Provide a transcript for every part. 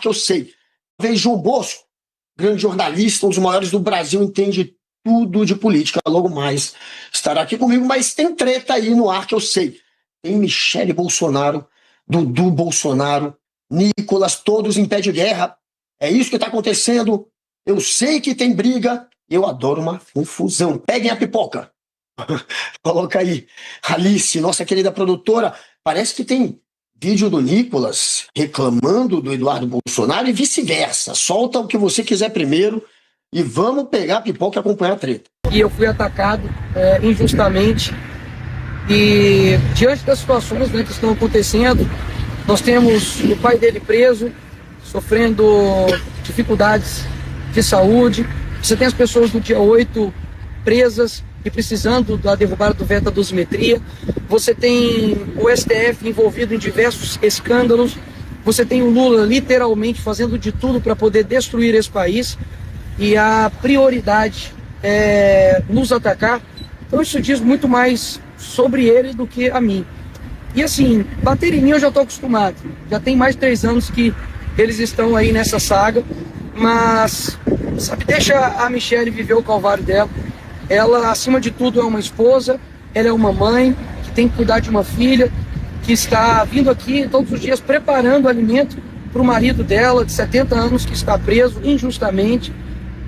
que eu sei. Talvez João Bosco, grande jornalista, um dos maiores do Brasil, entende tudo de política. Logo mais estará aqui comigo, mas tem treta aí no ar que eu sei. Tem Michele Bolsonaro, Dudu Bolsonaro, Nicolas, todos em pé de guerra. É isso que está acontecendo. Eu sei que tem briga. Eu adoro uma confusão. Peguem a pipoca. Coloca aí. Alice, nossa querida produtora. Parece que tem vídeo do Nicolas reclamando do Eduardo Bolsonaro e vice-versa. Solta o que você quiser primeiro e vamos pegar a pipoca e acompanhar a treta. E eu fui atacado injustamente. E diante das situações, né, que estão acontecendo, nós temos o pai dele preso, sofrendo dificuldades de saúde. Você tem as pessoas do dia 8 presas e precisando da derrubada do veto da dosimetria. Você tem o STF envolvido em diversos escândalos. Você tem o Lula literalmente fazendo de tudo para poder destruir esse país. E a prioridade é nos atacar. Então isso diz muito mais sobre ele do que a mim. E assim, bater em mim eu já estou acostumado. Já tem mais de 3 anos que eles estão aí nessa saga. Mas, sabe, deixa a Michele viver o calvário dela. Ela, acima de tudo, é uma esposa. Ela é uma mãe que tem que cuidar de uma filha, que está vindo aqui todos os dias preparando alimento para o marido dela, de 70 anos, que está preso injustamente.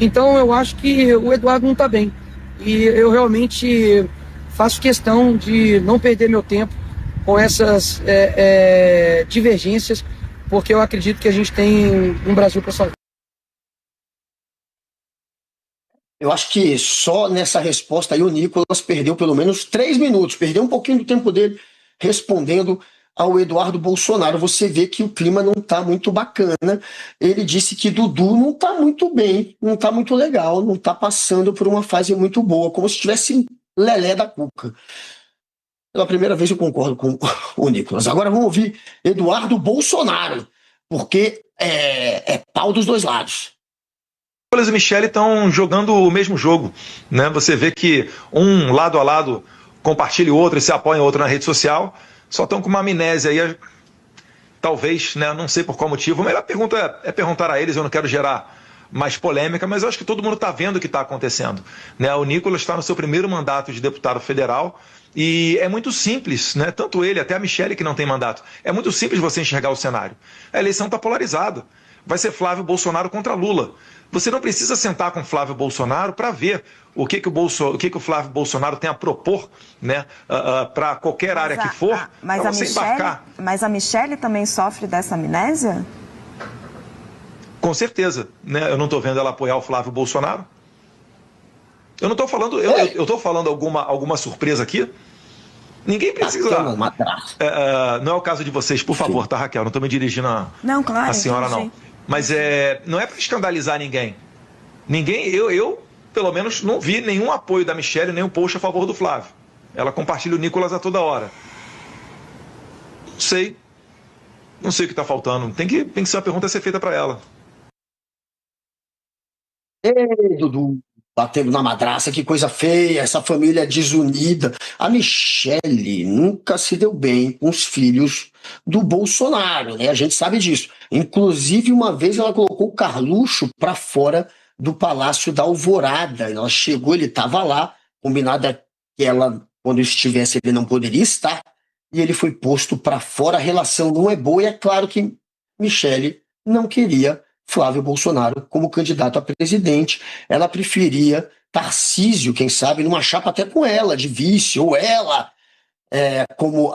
Então eu acho que o Eduardo não está bem. E eu realmente faço questão de não perder meu tempo com essas divergências, porque eu acredito que a gente tem um Brasil para salvar. Eu acho que só nessa resposta aí o Nicolas perdeu pelo menos 3 minutos, perdeu um pouquinho do tempo dele respondendo ao Eduardo Bolsonaro. Você vê que o clima não está muito bacana. Ele disse que Dudu não está muito bem, não está muito legal, não está passando por uma fase muito boa, como se tivesse lelé da cuca. Pela primeira vez eu concordo com o Nicolas. Agora vamos ouvir Eduardo Bolsonaro, porque é pau dos dois lados. Nicolas e Michele estão jogando o mesmo jogo, né? Você vê que um lado a lado compartilha o outro e se apoia o outro na rede social, só estão com uma amnésia aí, talvez, né? Não sei por qual motivo. A melhor pergunta é perguntar a eles, eu não quero gerar mais polêmica, mas eu acho que todo mundo está vendo o que está acontecendo, né? O Nicolas está no seu primeiro mandato de deputado federal e é muito simples, né? Tanto ele, até a Michele que não tem mandato, é muito simples você enxergar o cenário. A eleição está polarizada. Vai ser Flávio Bolsonaro contra Lula. Você não precisa sentar com Flávio Bolsonaro para ver o que o Flávio Bolsonaro tem a propor, né, para qualquer área que for, para você embarcar. Mas a Michele também sofre dessa amnésia? Com certeza, né? Eu não estou vendo ela apoiar o Flávio Bolsonaro. Eu não estou falando, eu estou falando alguma surpresa aqui. Ninguém precisa. Não é o caso de vocês, por favor, tá, Raquel? Não estou me dirigindo a senhora, não. Mas não é para escandalizar ninguém. Eu, pelo menos, não vi nenhum apoio da Michele, nem um post a favor do Flávio. Ela compartilha o Nicolas a toda hora. Não sei o que está faltando. Tem que ser uma pergunta a ser feita para ela. Ei, Dudu, batendo na madraça, que coisa feia, essa família desunida. A Michele nunca se deu bem com os filhos do Bolsonaro, né? A gente sabe disso. Inclusive, uma vez ela colocou o Carluxo para fora do Palácio da Alvorada. Ela chegou, ele estava lá, combinada que ela, quando estivesse, ele não poderia estar, e ele foi posto para fora. A relação não é boa, e é claro que Michele não queria Flávio Bolsonaro como candidato a presidente. Ela preferia Tarcísio, quem sabe, numa chapa até com ela, de vice, ou ela como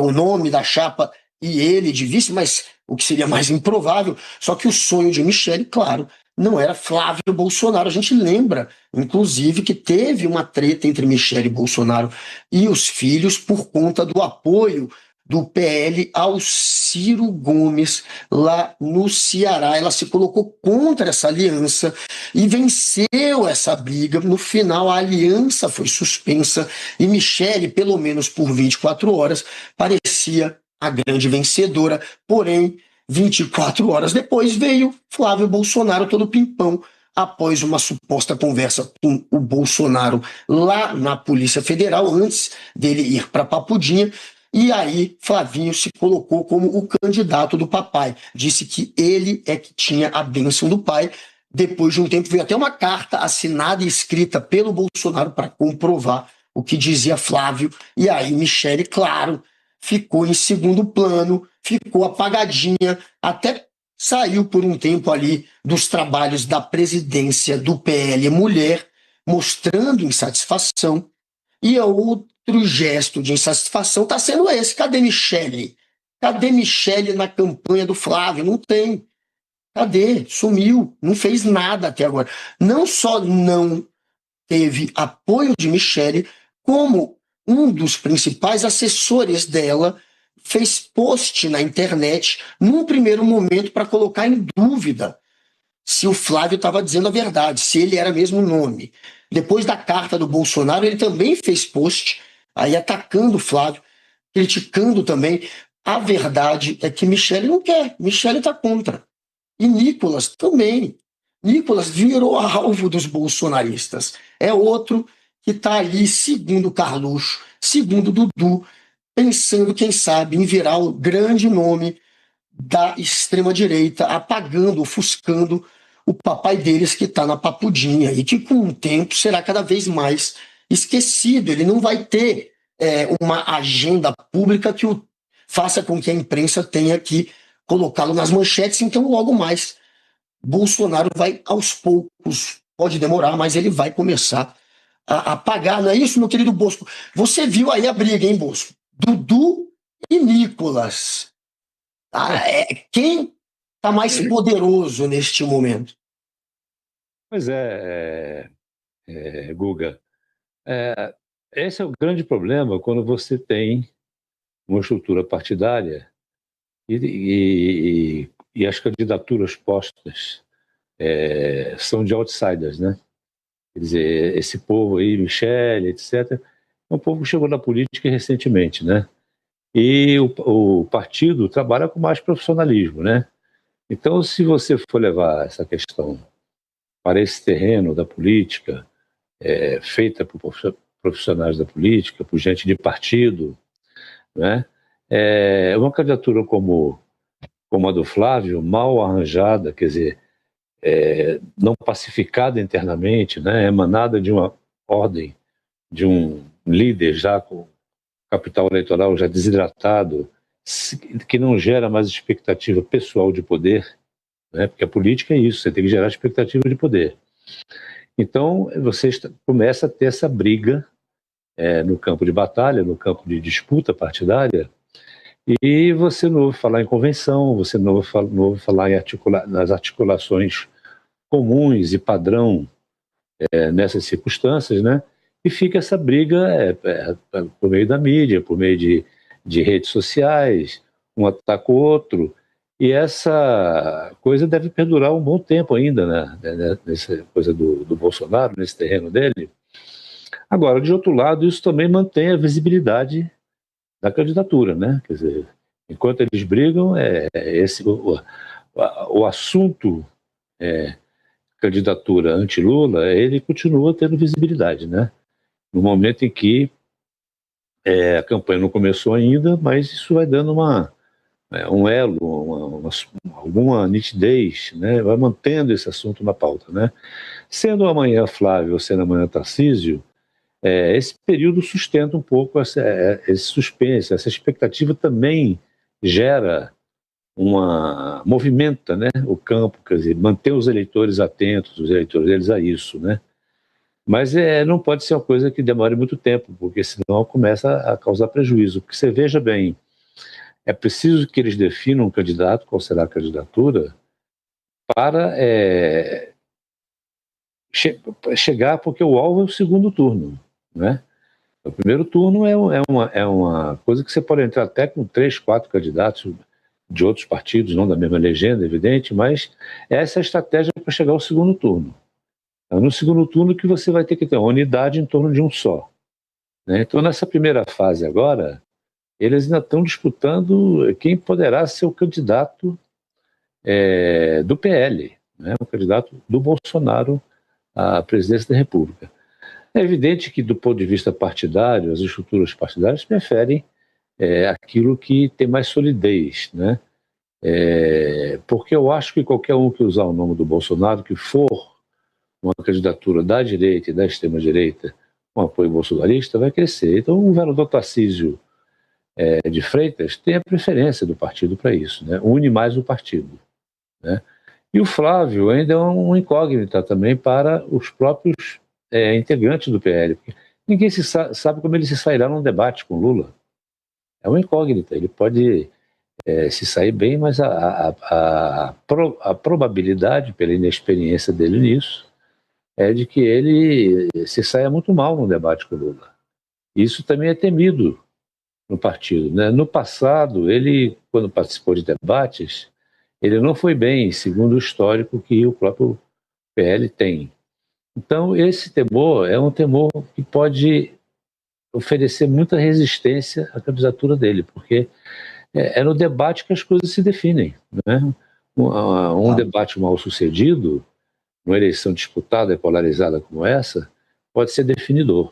o nome da chapa e ele de vice, mas o que seria mais improvável. Só que o sonho de Michele, claro, não era Flávio Bolsonaro. A gente lembra, inclusive, que teve uma treta entre Michele Bolsonaro e os filhos por conta do apoio do PL ao Ciro Gomes lá no Ceará. Ela se colocou contra essa aliança e venceu essa briga. No final, a aliança foi suspensa e Michele, pelo menos por 24 horas, parecia a grande vencedora. Porém, 24 horas depois veio Flávio Bolsonaro todo pimpão, após uma suposta conversa com o Bolsonaro lá na Polícia Federal, antes dele ir para Papudinha. E aí Flavinho se colocou como o candidato do papai. Disse que ele é que tinha a bênção do pai. Depois de um tempo veio até uma carta assinada e escrita pelo Bolsonaro para comprovar o que dizia Flávio. E aí Michele, claro, ficou em segundo plano, ficou apagadinha, até saiu por um tempo ali dos trabalhos da presidência do PL Mulher, mostrando insatisfação. E outro gesto de insatisfação está sendo esse. Cadê Michele? Cadê Michele na campanha do Flávio? Não tem. Cadê? Sumiu. Não fez nada até agora. Não só não teve apoio de Michele, como um dos principais assessores dela fez post na internet num primeiro momento para colocar em dúvida se o Flávio estava dizendo a verdade, se ele era mesmo o nome. Depois da carta do Bolsonaro, ele também fez post, aí atacando o Flávio, criticando também. A verdade é que Michele não quer, Michele está contra. E Nicolas também. Nicolas virou alvo dos bolsonaristas. É outro que está ali, segundo Carluxo, segundo Dudu, pensando, quem sabe, em virar o grande nome da extrema-direita, apagando, ofuscando o papai deles que está na papudinha e que com o tempo será cada vez mais esquecido. Ele não vai ter uma agenda pública que o faça com que a imprensa tenha que colocá-lo nas manchetes, então logo mais Bolsonaro vai aos poucos, pode demorar, mas ele vai começar a apagar, não é isso, meu querido Bosco? Você viu aí a briga, hein, Bosco? Dudu e Nicolas. Quem está mais poderoso neste momento? Pois Guga. Esse é o grande problema quando você tem uma estrutura partidária e as candidaturas postas são de outsiders, né? Quer dizer, esse povo aí, Michele, etc., é um povo que chegou na política recentemente, né? E o partido trabalha com mais profissionalismo, né? Então, se você for levar essa questão para esse terreno da política, feita por profissionais da política, por gente de partido, né? Uma candidatura como a do Flávio, mal arranjada, quer dizer, não pacificada internamente, né? Emanada de uma ordem, de um líder já com capital eleitoral já desidratado, que não gera mais expectativa pessoal de poder, né? Porque a política é isso, você tem que gerar expectativa de poder. Então, você começa a ter essa briga no campo de batalha, no campo de disputa partidária, e você não ouve falar em convenção, você não ouve falar nas articulações comuns e padrão nessas circunstâncias, né? E fica essa briga por meio da mídia, por meio de redes sociais, um ataca o outro, e essa coisa deve perdurar um bom tempo ainda, né? Nessa coisa do Bolsonaro, nesse terreno dele. Agora, de outro lado, isso também mantém a visibilidade da candidatura, né? Quer dizer, enquanto eles brigam, o assunto candidatura anti-Lula, ele continua tendo visibilidade, né? No momento em que a campanha não começou ainda, mas isso vai dando um elo, alguma nitidez, né? Vai mantendo esse assunto na pauta, né? Sendo amanhã Flávio ou sendo amanhã Tarcísio, esse período sustenta um pouco esse suspense, essa expectativa também movimenta, né, o campo, quer dizer, manter os eleitores atentos, os eleitores deles a isso, né? Mas não pode ser uma coisa que demore muito tempo, porque senão começa a causar prejuízo. Porque você veja bem, é preciso que eles definam um candidato, qual será a candidatura, para chegar, porque o alvo é o segundo turno, né? O primeiro turno é uma coisa que você pode entrar até com 3, 4 candidatos de outros partidos, não da mesma legenda, evidente, mas essa é a estratégia para chegar ao segundo turno. É no segundo turno que você vai ter que ter uma unidade em torno de um só, né? Então, nessa primeira fase agora, eles ainda estão disputando quem poderá ser o candidato do PL, né? O candidato do Bolsonaro à presidência da República. É evidente que, do ponto de vista partidário, as estruturas partidárias preferem aquilo que tem mais solidez, né? Porque eu acho que qualquer um que usar o nome do Bolsonaro, que for uma candidatura da direita e da extrema-direita com apoio bolsonarista, vai crescer. Então, o vereador Tarcísio de Freitas tem a preferência do partido para isso, né? Une mais o partido, né? E o Flávio ainda é um incógnita também para os próprios integrantes do PL, porque ninguém sabe como ele se sairá num debate com Lula. É uma incógnita, ele pode se sair bem, mas a probabilidade, pela inexperiência dele nisso, é de que ele se saia muito mal no debate com Lula. Isso também é temido no partido, né? No passado, ele, quando participou de debates, ele não foi bem, segundo o histórico que o próprio PL tem. Então, esse temor é um temor que pode oferecer muita resistência à candidatura dele, porque é no debate que as coisas se definem, né? Um debate mal sucedido, uma eleição disputada e polarizada como essa, pode ser definidor.